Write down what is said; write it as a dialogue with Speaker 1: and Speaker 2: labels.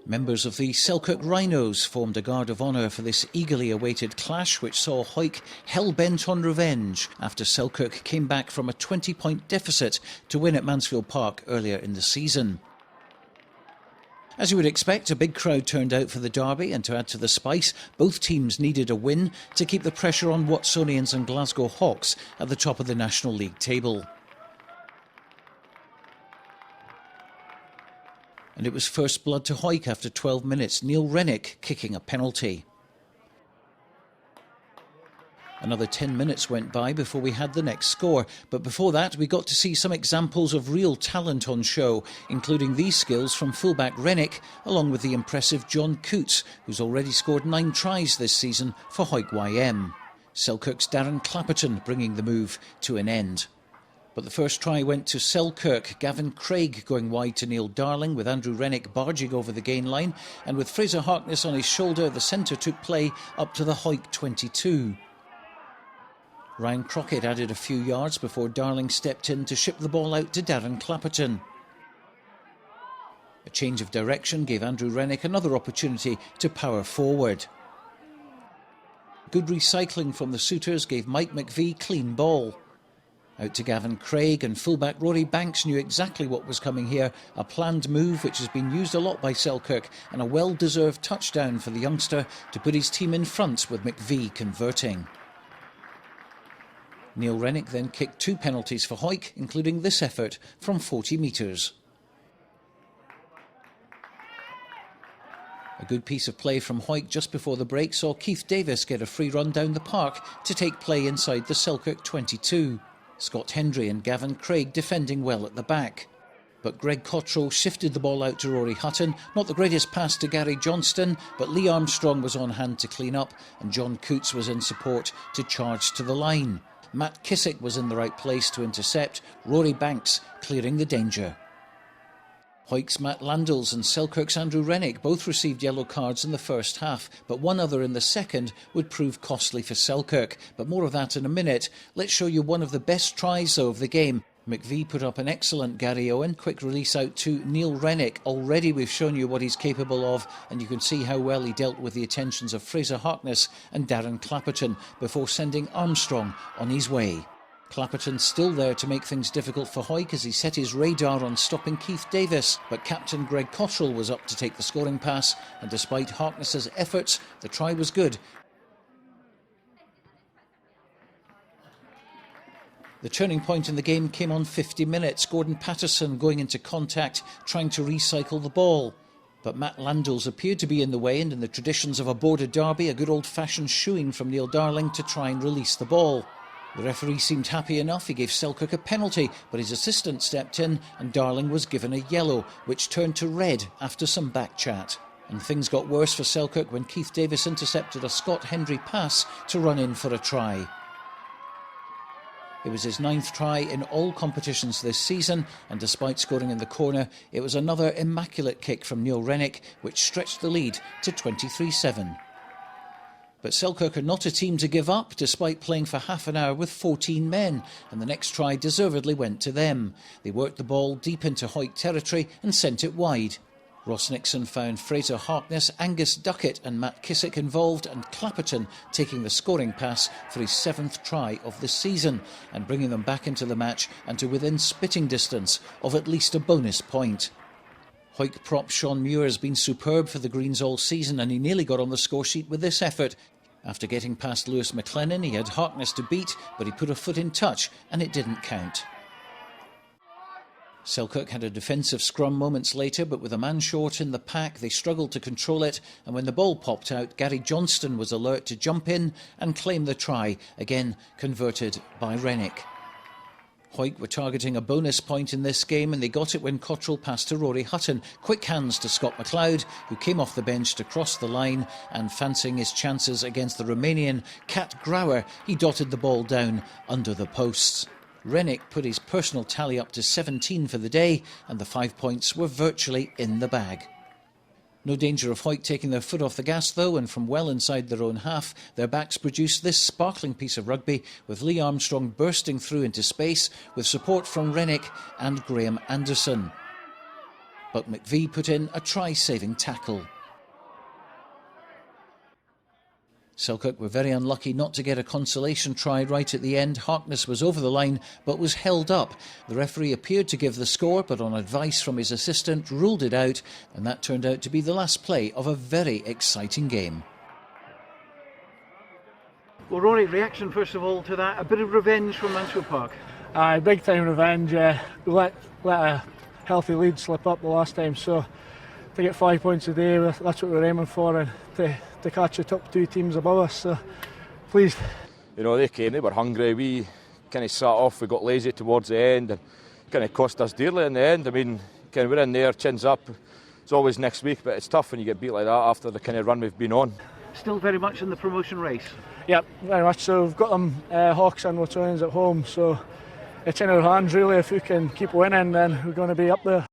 Speaker 1: Members of the Selkirk Rhinos formed a guard of honour for this eagerly awaited clash, which saw Hawick hell-bent on revenge after Selkirk came back from a 20-point deficit to win at Mansfield Park earlier in the season. As you would expect, a big crowd turned out for the derby, and to add to the spice, both teams needed a win to keep the pressure on Watsonians and Glasgow Hawks at the top of the National League table. And it was first blood to Hawick after 12 minutes, Neil Rennick kicking a penalty. Another 10 minutes went by before we had the next score, but before that we got to see some examples of real talent on show, including these skills from fullback Rennick, along with the impressive John Coots, who's already scored 9 tries this season for Hawick YM. Selkirk's Darren Clapperton bringing the move to an end. But the first try went to Selkirk, Gavin Craig going wide to Neil Darling, with Andrew Rennick barging over the gain line, and with Fraser Harkness on his shoulder, the centre took play up to the Hawick 22. Ryan Crockett added a few yards before Darling stepped in to ship the ball out to Darren Clapperton. A change of direction gave Andrew Rennick another opportunity to power forward. Good recycling from the suitors gave Mike McVie clean ball. Out to Gavin Craig, and fullback Rory Banks knew exactly what was coming here. A planned move which has been used a lot by Selkirk, and a well-deserved touchdown for the youngster to put his team in front, with McVie converting. Neil Rennick then kicked 2 penalties for Hawick, including this effort from 40 metres. A good piece of play from Hawick just before the break saw Keith Davis get a free run down the park to take play inside the Selkirk 22. Scott Hendry and Gavin Craig defending well at the back. But Greg Cottrell shifted the ball out to Rory Hutton. Not the greatest pass to Gary Johnston, but Lee Armstrong was on hand to clean up, and John Coots was in support to charge to the line. Matt Kissick was in the right place to intercept, Rory Banks clearing the danger. Hawick's Matt Landels and Selkirk's Andrew Rennick both received yellow cards in the first half, but one other in the second would prove costly for Selkirk. But more of that in a minute. Let's show you one of the best tries, though, of the game. McVie put up an excellent Gary Owen. Quick release out to Neil Rennick. Already we've shown you what he's capable of, and you can see how well he dealt with the attentions of Fraser Harkness and Darren Clapperton before sending Armstrong on his way. Clapperton still there to make things difficult for Hawick as he set his radar on stopping Keith Davis, but captain Greg Cottrell was up to take the scoring pass, and despite Harkness's efforts, the try was good. The turning point in the game came on 50 minutes, Gordon Patterson going into contact, trying to recycle the ball. But Matt Landels appeared to be in the way, and in the traditions of a border derby, a good old-fashioned shoeing from Neil Darling to try and release the ball. The referee seemed happy enough. He gave Selkirk a penalty, but his assistant stepped in and Darling was given a yellow, which turned to red after some back chat. And things got worse for Selkirk when Keith Davis intercepted a Scott Hendry pass to run in for a try. It was his 9th try in all competitions this season, and despite scoring in the corner, it was another immaculate kick from Neil Rennick, which stretched the lead to 23-7. But Selkirk are not a team to give up, despite playing for half an hour with 14 men, and the next try deservedly went to them. They worked the ball deep into Hawick territory and sent it wide. Ross Nixon found Fraser Harkness, Angus Duckett and Matt Kissick involved, and Clapperton taking the scoring pass for his 7th try of the season, and bringing them back into the match and to within spitting distance of at least a bonus point. Hawick prop Sean Muir has been superb for the Greens all season, and he nearly got on the score sheet with this effort. After getting past Lewis McLennan, he had Harkness to beat, but he put a foot in touch and it didn't count. Selkirk had a defensive scrum moments later, but with a man short in the pack, they struggled to control it, and when the ball popped out, Gary Johnston was alert to jump in and claim the try, again converted by Rennick. Hawick were targeting a bonus point in this game, and they got it when Cottrell passed to Rory Hutton. Quick hands to Scott McLeod, who came off the bench to cross the line, and fancying his chances against the Romanian Kat Grauer, he dotted the ball down under the posts. Rennick put his personal tally up to 17 for the day, and the 5 points were virtually in the bag. No danger of Hawick taking their foot off the gas, though, and from well inside their own half, their backs produced this sparkling piece of rugby, with Lee Armstrong bursting through into space, with support from Rennick and Graham Anderson. but McVie put in a try-saving tackle. Selkirk were very unlucky not to get a consolation try right at the end. Harkness was over the line but was held up. The referee appeared to give the score, but on advice from his assistant ruled it out, and that turned out to be the last play of a very exciting game.
Speaker 2: Well, Rory, reaction first of all to that, a bit of revenge from Mansfield Park.
Speaker 3: Aye, big time revenge. We let a healthy lead slip up the last time, so to get 5 points a day, that's what we're aiming for, and to catch the top two teams above us, so pleased.
Speaker 4: You know, they came, they were hungry, we kind of sat off, we got lazy towards the end and kind of cost us dearly in the end. I mean, kind of we're in there, chins up, it's always next week, but it's tough when you get beat like that after the kind of run we've been on.
Speaker 2: Still very much in the promotion race?
Speaker 3: Yep, very much so. We've got them Hawks and Watonians at home, so it's in our hands really. If we can keep winning, then we're going to be up there.